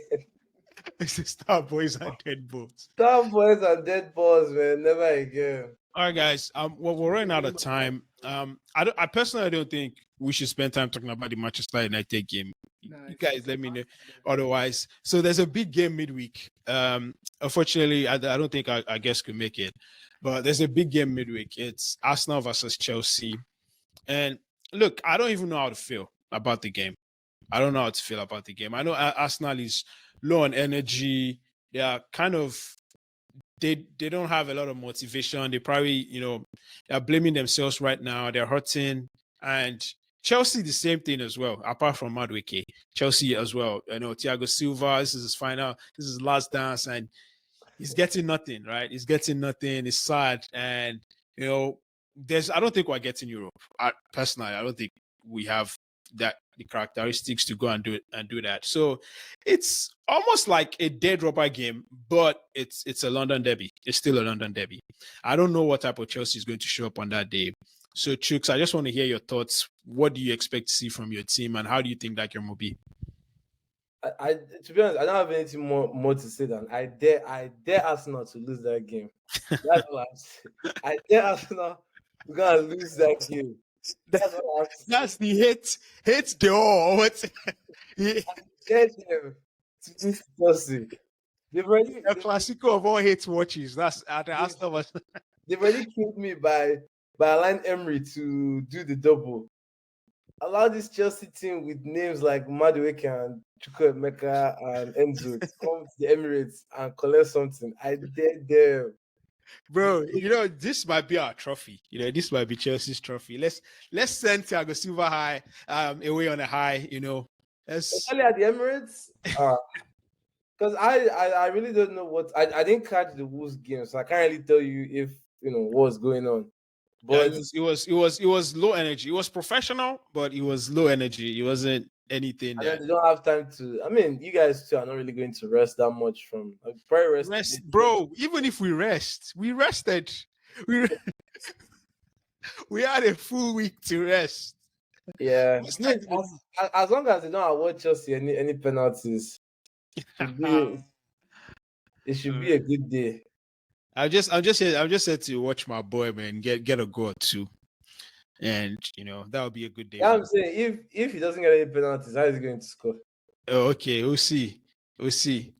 Speaker 1: It's Star boys and dead balls.
Speaker 3: Star boys and dead balls, man. Never again.
Speaker 1: All right, guys. Well, we're running out of time. I personally don't think we should spend time talking about the Manchester United game. Nice. You guys let me know otherwise. So there's a big game midweek. Unfortunately, I don't think I guess could make it, but there's a big game midweek. It's Arsenal versus Chelsea. And look, I don't even know how to feel about the game. I don't know how to feel about the game. I know Arsenal is low on energy. They are kind of they don't have a lot of motivation. They probably, they're blaming themselves right now. They're hurting. And Chelsea, the same thing as well, apart from Madueke. Chelsea as well. Thiago Silva, this is his final, this is his last dance, and he's getting nothing, right? He's getting nothing. It's sad. And, I don't think we're getting Europe. Personally, I don't think we have the characteristics to go and do that. So it's almost like a dead rubber game, but it's a London derby. It's still a London derby. I don't know what type of Chelsea is going to show up on that day. So, Chooks, I just want to hear your thoughts. What do you expect to see from your team, and how do you think that game will be?
Speaker 3: To be honest, I don't have anything more to say than I dare Arsenal to lose that game. That's what I'm saying. I dare Arsenal to go and lose that game. That's what I'm saying.
Speaker 1: That's the hate the all. What?
Speaker 3: I dare them to lose Chelsea.
Speaker 1: The classical of all hate watches. That's at the Arsenal.
Speaker 3: They've already killed me by Alain Emery to do the double. Allow this Chelsea team with names like Madueke and Chukwuemeka and Enzo to come to the Emirates and collect something. I dare them.
Speaker 1: Bro, this might be our trophy. This might be Chelsea's trophy. Let's send Thiago Silva high, away on a high.
Speaker 3: Especially at the Emirates. Because I really don't know what I didn't catch the Wolves game, so I can't really tell you if what's going on. But
Speaker 1: it was low energy. It was professional, but it was low energy. It wasn't anything.
Speaker 3: They don't have time to. I mean, you guys too are not really going to rest that much from probably
Speaker 1: rest, bro. Even if we rested. We had a full week to rest.
Speaker 3: Yeah, as long as they don't award Chelsea any penalties, it should be a good day.
Speaker 1: I'm just here to watch my boy, man, get a goal or two, and that would be a good day.
Speaker 3: Yeah, I'm saying if he doesn't get any penalties, how is he going to score?
Speaker 1: Oh, okay, we'll see. You see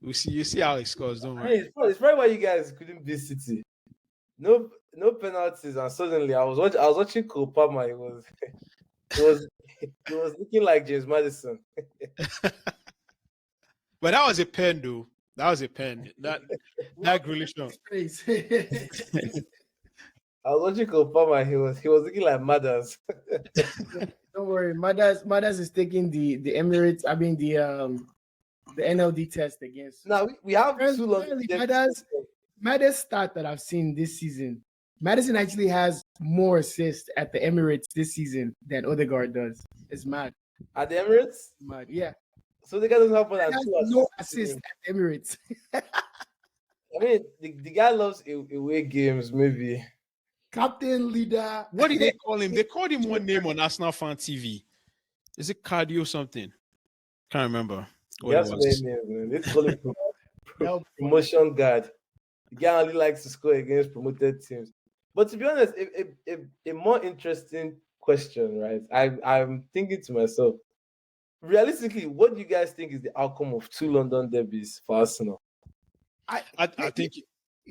Speaker 1: how he scores, don't worry.
Speaker 3: It's probably why you guys couldn't beat City. No penalties, and suddenly I was watching Cole Palmer. He was looking like James Madison.
Speaker 1: But that was a pen, though. That was a pen. That Grealish.
Speaker 3: I was watching Cole Palmer. He was looking like Madas.
Speaker 2: Don't worry, Madas is taking the Emirates. I mean the NLD test against.
Speaker 3: Now we have too long.
Speaker 2: Madas stat that I've seen this season. Maddison actually has more assists at the Emirates this season than Odegaard does. It's mad.
Speaker 3: At the Emirates?
Speaker 2: Mad, yeah.
Speaker 3: So the guy doesn't have more than 2 assists.
Speaker 2: No assists at the Emirates.
Speaker 3: I mean, the guy loves away games, maybe.
Speaker 2: Captain, leader.
Speaker 1: What did they call him? They called him one name on Arsenal Fan TV. Is it Cardio something? Can't remember.
Speaker 3: That's his name, man. They call him promotion guard. The guy only likes to score against promoted teams. But to be honest, a more interesting question, right? I'm thinking to myself, realistically, what do you guys think is the outcome of 2 London derbies for Arsenal?
Speaker 1: I think.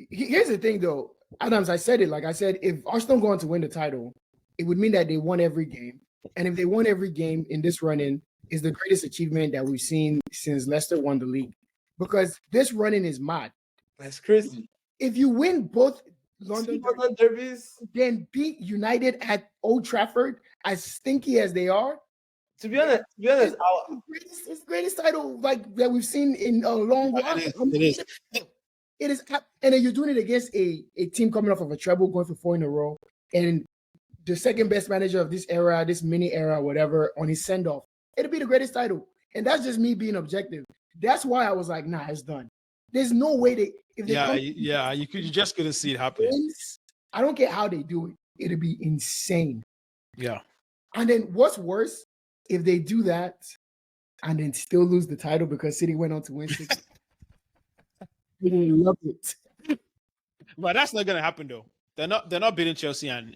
Speaker 2: Here's the thing, though, Adams. I said it. Like I said, if Arsenal go on to win the title, it would mean that they won every game. And if they won every game in this run-in, is the greatest achievement that we've seen since Leicester won the league. Because this run-in is mad.
Speaker 3: That's crazy.
Speaker 2: If you win both London
Speaker 3: derbies,
Speaker 2: then beat United at Old Trafford, as stinky as they are.
Speaker 3: To be honest,
Speaker 2: it's the greatest title that we've seen in a long while. It is, and then you're doing it against a team coming off of a treble, going for 4 in a row, and the second best manager of this era, this mini era, whatever, on his send off. It'll be the greatest title, and that's just me being objective. That's why I was like, nah, it's done. There's no way
Speaker 1: you just couldn't see it happening.
Speaker 2: I don't care how they do it. It'll be insane.
Speaker 1: Yeah.
Speaker 2: And then what's worse, if they do that and then still lose the title because City went on to win 6. We love it.
Speaker 1: But that's not gonna happen though. They're not beating Chelsea and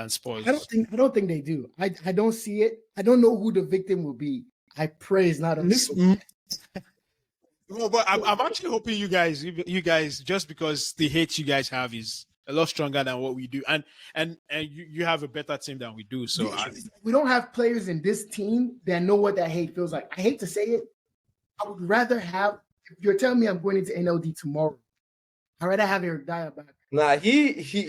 Speaker 1: Spurs.
Speaker 2: I don't think they do. I don't see it. I don't know who the victim will be. I pray it's not us.
Speaker 1: No, but I'm actually hoping you guys, just because the hate you guys have is a lot stronger than what we do, and you have a better team than we do. So
Speaker 2: we don't have players in this team that know what that hate feels like. I hate to say it. I would rather have. If you're telling me I'm going into NLD tomorrow, I'd rather have Eric Dyer back.
Speaker 3: Nah, he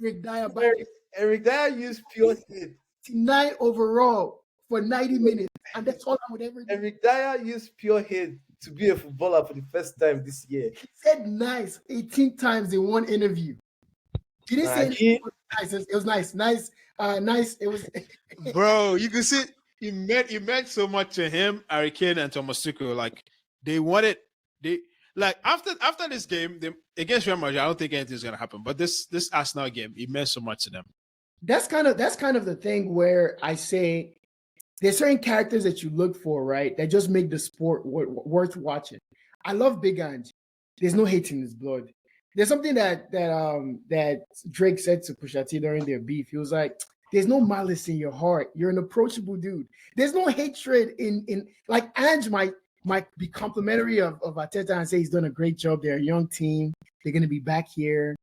Speaker 2: Eric Dyer back.
Speaker 3: Eric Dyer used pure hate
Speaker 2: 89 overall for 90 minutes. And that's all I would ever do.
Speaker 3: Eric Dyer used pure hate to be a footballer for the first time this year.
Speaker 2: He said nice 18 times in one interview. He didn't say anything nice. It was nice. Nice. It was
Speaker 1: Bro, you can see it meant so much to him, Harry Kane, and Thomas Tuchel. Like after this game against Real Madrid, I don't think anything's gonna happen. But this Arsenal game, it meant so much to them.
Speaker 2: That's kind of the thing where I say there's certain characters that you look for, right? That just make the sport worth watching. I love Big Ange. There's no hate in his blood. There's something that Drake said to Pusha T during their beef. He was like, "There's no malice in your heart. You're an approachable dude. There's no hatred in like Ange might be complimentary of Arteta and say he's done a great job. They're a young team. They're gonna be back here.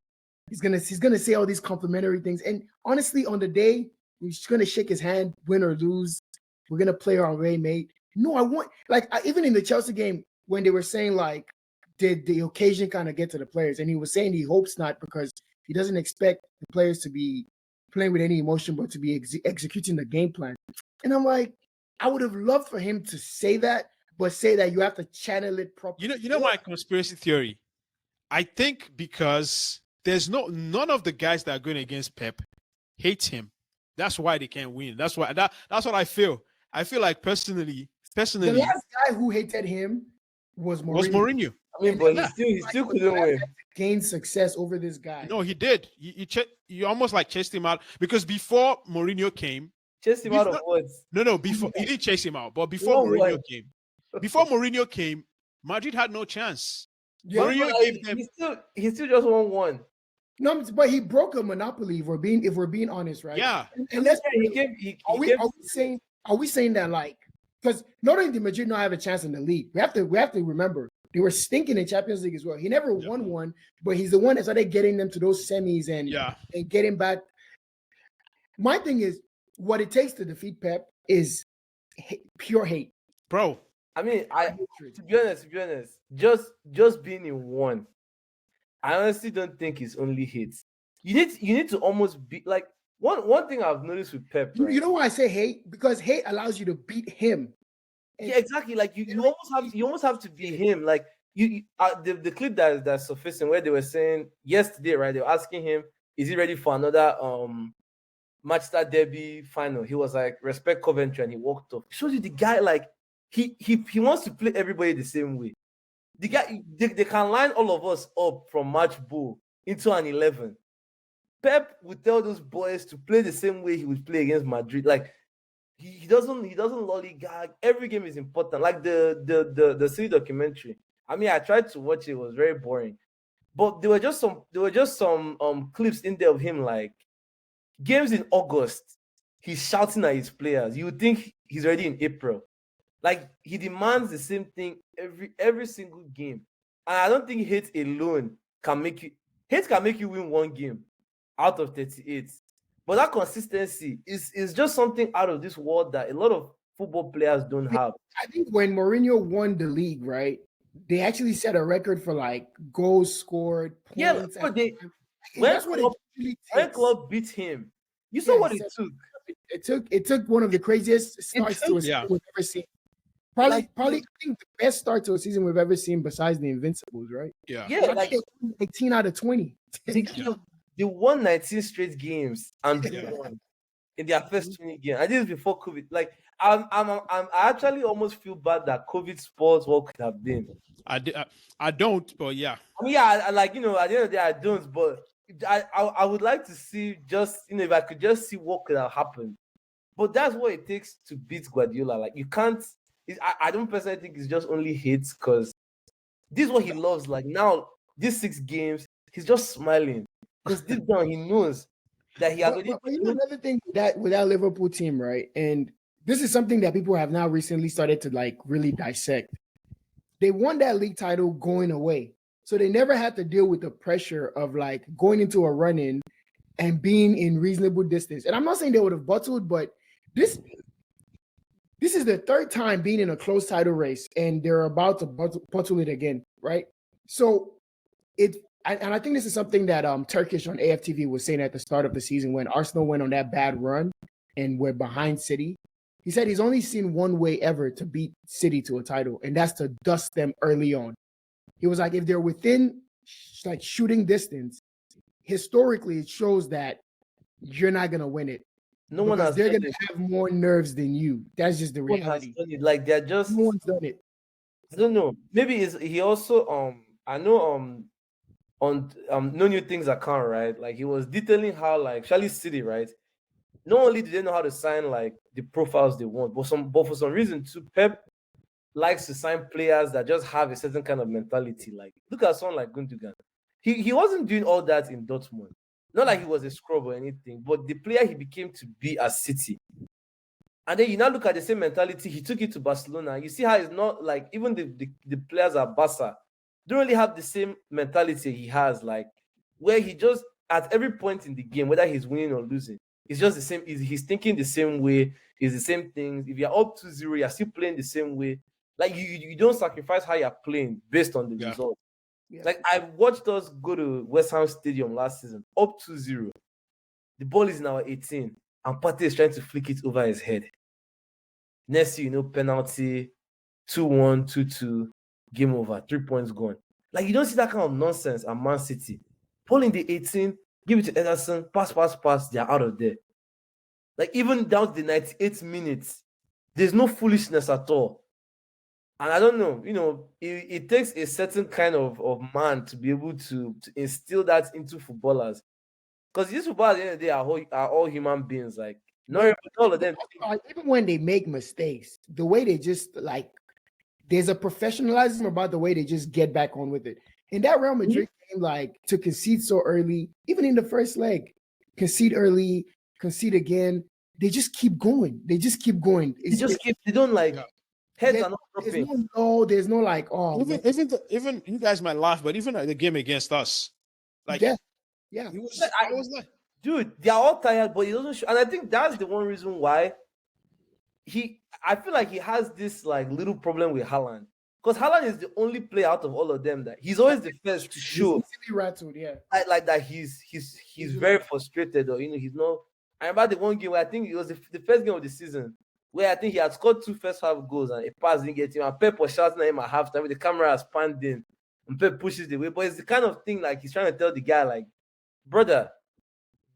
Speaker 2: He's gonna say all these complimentary things. And honestly, on the day, he's gonna shake his hand, win or lose. We're gonna play our way, mate. No, I want even in the Chelsea game when they were saying like, did the occasion kind of get to the players? And he was saying he hopes not because he doesn't expect the players to be playing with any emotion, but to be executing the game plan. And I'm like, I would have loved for him to say that, but say that you have to channel it properly.
Speaker 1: You know my conspiracy theory. I think because there's none of the guys that are going against Pep hate him. That's why they can't win. That's what I feel. I feel like personally,
Speaker 2: the last guy who hated him was Mourinho.
Speaker 3: I mean, but he still couldn't win.
Speaker 2: Gain success over this guy.
Speaker 1: No, he did. You almost like chased him out because before Mourinho came,
Speaker 3: chased him out of what?
Speaker 1: No, before he didn't chase him out, but before Mourinho came, Madrid had no chance.
Speaker 3: Yeah, Mourinho gave them. He still just won one.
Speaker 2: No, but he broke a monopoly. If we're being honest, right?
Speaker 1: Yeah.
Speaker 2: And let's are we saying that like because not only did Madrid not have a chance in the league, we have to remember they were stinking in Champions League as well. He never won one, but he's the one that started getting them to those semis and getting back. My thing is, what it takes to defeat Pep is pure hate,
Speaker 1: bro.
Speaker 3: I mean, to be honest, just being in one, I honestly don't think it's only hate. You need to almost be like one thing I've noticed with Pep. Right?
Speaker 2: You know why I say hate? Because hate allows you to beat him.
Speaker 3: Yeah, exactly. Like you almost have to be him. Like the clip that's surfacing where they were saying yesterday, right? They were asking him, is he ready for another Manchester Derby final? He was like, respect Coventry, and he walked off. It shows you the guy like he wants to play everybody the same way. The guy they can line all of us up from match ball into an 11. Pep would tell those boys to play the same way he would play against Madrid. Like he doesn't lollygag. Every game is important. Like the city documentary. I mean, I tried to watch it. It was very boring. But there were just some clips in there of him like games in August. He's shouting at his players. You would think he's already in April. Like he demands the same thing every single game. And I don't think hate alone can make you win one game out of 38. But that consistency is just something out of this world that a lot of football players don't have.
Speaker 2: I think when Mourinho won the league, right, they actually set a record for like goals scored. Points
Speaker 3: when Klopp beat him, you saw what it took.
Speaker 2: It took one of the craziest starts to a season we've ever seen. Probably I think the best start to a season we've ever seen besides the Invincibles, right?
Speaker 3: Yeah,
Speaker 2: like 18 out of 20.
Speaker 3: They won 19 straight games and won in their first 20 games. And this is before COVID. Like I actually almost feel bad that COVID spoils what could have been.
Speaker 1: I don't, but yeah.
Speaker 3: I mean, at the end of the day, I don't. But I would like to see just if I could just see what could have happened. But that's what it takes to beat Guardiola. Like you can't. I don't personally think it's just only hate because this is what he loves. Like now, these 6 games, he's just smiling because deep down he knows that he already.
Speaker 2: But you know another thing with that Liverpool team, right? And this is something that people have now recently started to like really dissect. They won that league title going away, so they never had to deal with the pressure of like going into a run-in and being in reasonable distance. And I'm not saying they would have bottled, but this is the 3rd time being in a close title race, and they're about to bottle it again, right? So I think this is something that Turkish on AFTV was saying at the start of the season when Arsenal went on that bad run. and we're behind City, he said he's only seen one way ever to beat City to a title, and that's to dust them early on. He was like, if they're within like shooting distance, historically it shows that you're not gonna win it.
Speaker 3: No one has
Speaker 2: they're
Speaker 3: done
Speaker 2: gonna
Speaker 3: it.
Speaker 2: have more nerves than you. That's just the
Speaker 3: No one has
Speaker 2: reality.
Speaker 3: done it. Like they're just.
Speaker 2: No one's done it.
Speaker 3: I don't know. Maybe he also I know on No New Things account, right? Like he was detailing how like Charlie City, right? Not only do they know how to sign like the profiles they want, but for some reason too, Pep likes to sign players that just have a certain kind of mentality. Like look at someone like Gundogan. He wasn't doing all that in Dortmund. Not like he was a scrub or anything, but the player he became to be at City. And then you now look at the same mentality, he took it to Barcelona. You see how it's not like even the players at Barca don't really have the same mentality he has, like where he just at every point in the game, whether he's winning or losing, it's just the same. He's thinking the same way, it's the same things. If you're up 2-0, you're still playing the same way. Like you don't sacrifice how you're playing based on the result.
Speaker 2: Yeah.
Speaker 3: Like I watched us go to West Ham Stadium last season, up 2-0. The ball is in our 18, and Partey is trying to flick it over his head. Next thing you know, penalty, 2-1, 2-2, game over, 3 points gone. Like you don't see that kind of nonsense at Man City. Ball in the 18, give it to Ederson, pass, they're out of there. Like even down to the 98 minutes, there's no foolishness at all. And I don't know, it takes a certain kind of man to be able to instill that into footballers. Because these footballers at the end of the day are all human beings. Like, not all of them.
Speaker 2: Even when they make mistakes, the way they just like, there's a professionalism about the way they just get back on with it. In that Real Madrid game, like to concede so early, even in the first leg, concede early, concede again. They just keep going. They
Speaker 3: They don't like heads are not dropping.
Speaker 2: There's no like,
Speaker 1: even you guys might laugh, but even the game against us, like
Speaker 2: yeah.
Speaker 1: It was like,
Speaker 3: dude, they're all tired, but he doesn't show. And I think that's the one reason why I feel like he has this like little problem with Haaland. Because Haaland is the only player out of all of them that he's always the first to show.
Speaker 2: He's easily rattled, yeah.
Speaker 3: Like that he's very frustrated, or he's not. I remember the one game where I think it was the first game of the season where I think he had scored 2 first half goals and a pass didn't get him. And Pep was shouting at him at halftime with the camera has panned in, and Pep pushes the way. But it's the kind of thing like he's trying to tell the guy, like, brother,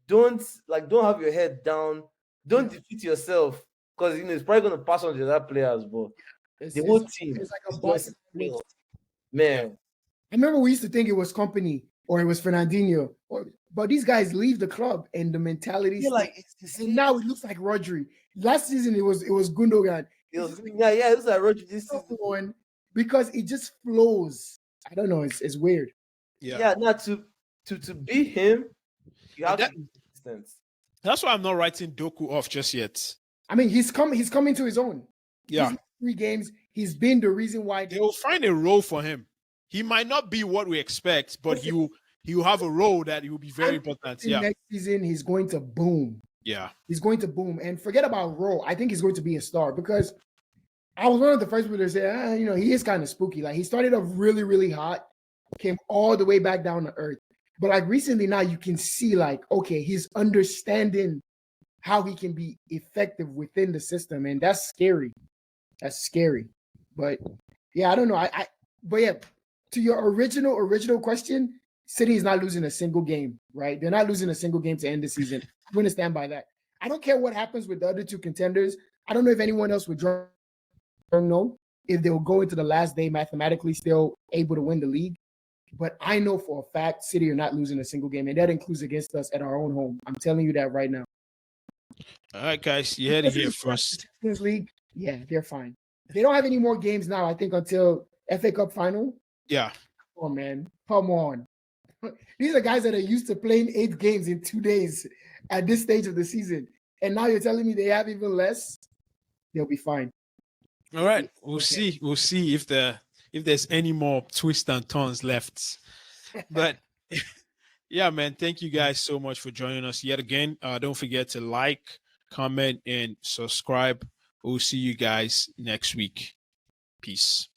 Speaker 3: don't have your head down, don't defeat yourself, because it's probably gonna pass on to the other players, but the whole team
Speaker 2: is like a boss.
Speaker 3: Man.
Speaker 2: I remember we used to think it was Company or it was Fernandinho, but these guys leave the club and the mentality.
Speaker 3: Like
Speaker 2: and now it looks like Rodri. Last season it was Gundogan.
Speaker 3: It was like Rodri this season
Speaker 2: because it just flows. I don't know. It's weird.
Speaker 3: Yeah. Now to beat him, you have to be consistent.
Speaker 1: That's why I'm not writing Doku off just yet.
Speaker 2: I mean, he's coming to his own.
Speaker 1: Yeah.
Speaker 2: 3 games. He's been the reason why
Speaker 1: they will find a role for him. He might not be what we expect, but he will have a role that will be very important. Yeah.
Speaker 2: Next season, he's going to boom.
Speaker 1: Yeah.
Speaker 2: He's going to boom. And forget about role. I think he's going to be a star because I was one of the first people to say, he is kind of spooky. Like he started off really, really hot, came all the way back down to earth. But like recently now you can see like, okay, he's understanding how he can be effective within the system. And that's scary. That's scary. But yeah, I don't know. But yeah, to your original question, City is not losing a single game, right? They're not losing a single game to end the season. I'm going to stand by that. I don't care what happens with the other 2 contenders. I don't know if anyone else would draw. I don't know if they will go into the last day mathematically still able to win the league. But I know for a fact City are not losing a single game, and that includes against us at our own home. I'm telling you that right now.
Speaker 1: All right, guys, you heard it here first.
Speaker 2: Champions League, yeah, they're fine. They don't have any more games now, I think, until FA Cup final.
Speaker 1: Yeah.
Speaker 2: Come on, man. Come on. These are guys that are used to playing 8 games in 2 days at this stage of the season. And now you're telling me they have even less? They'll be fine.
Speaker 1: All right. We'll see. We'll see if there's any more twists and turns left. But yeah, man, thank you guys so much for joining us yet again. Don't forget to like, comment, and subscribe. We'll see you guys next week. Peace.